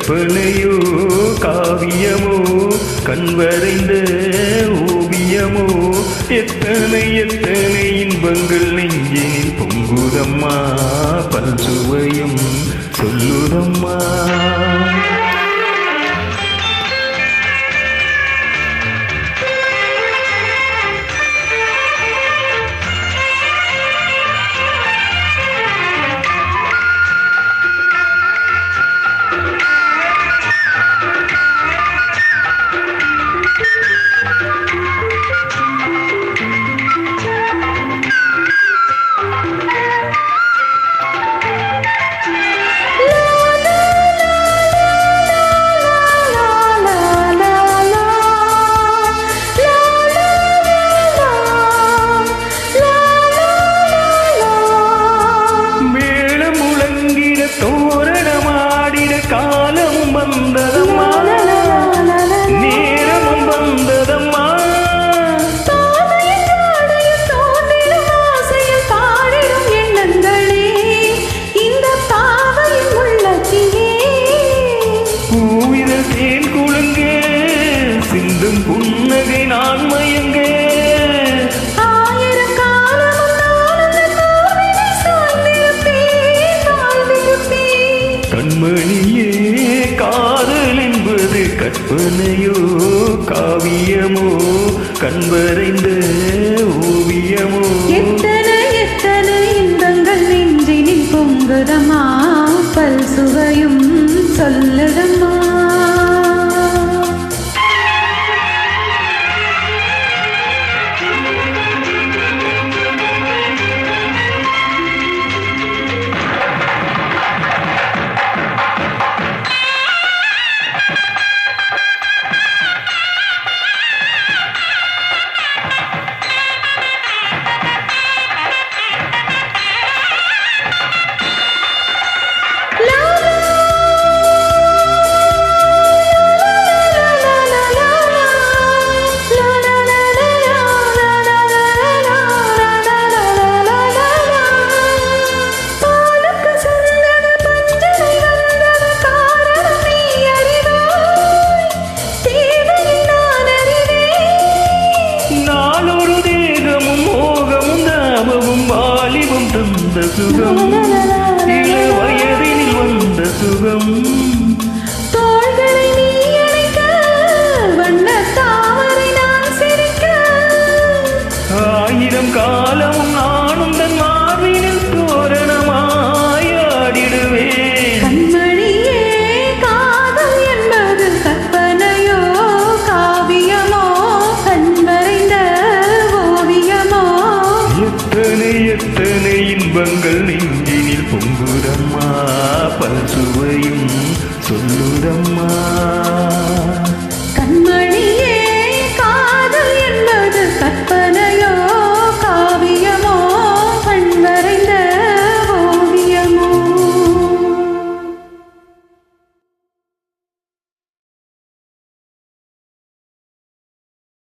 கற்பனையோ காவியமோ கண்வரைந்த ஓவியமோ எத்தனை எத்தனை இன்பங்கள் நெஞ்சினில் பொங்குதம்மா பல்சுவையும் சொல்லுதம்மா. தோரணமாடிட காலமும் வந்ததம்மா நேரமும் வந்ததம்மா. பாடிடும் எண்ணங்களே இந்த பாவையின் உள்ளத்திலே பூவிதழ் தேன் குழுங்க சிந்தும் புன்னகை நான் மயங்க கண்மணியே காதல் என்பது கற்பனையோ காவியமோ கண்வரைந்த ஓவியமோ எத்தனை எத்தனை இன்பங்கள் நெஞ்சினில் பொங்குதம்மா பல் சுவையும் சொல்லுதம்மா. தந்த சுகம் இள வயதில் வந்த சுகம் தோள்களை நீ அணைக்க வண்ண தாமரை நான் சிரிக்க ஆயிரம் காலம் நானும் தன் மார்பினில் தோரணமாயாடிடுவேன். கண்மணியே காதல் என்பது கற்பனையோ காவியமோ கண்வரைந்த ஓவியமோ எத்தனை எத்தனை இன்பங்கள் நெஞ்சினில் பொங்குதம்மா பல்சுவையும் சொல்லுதம்மா.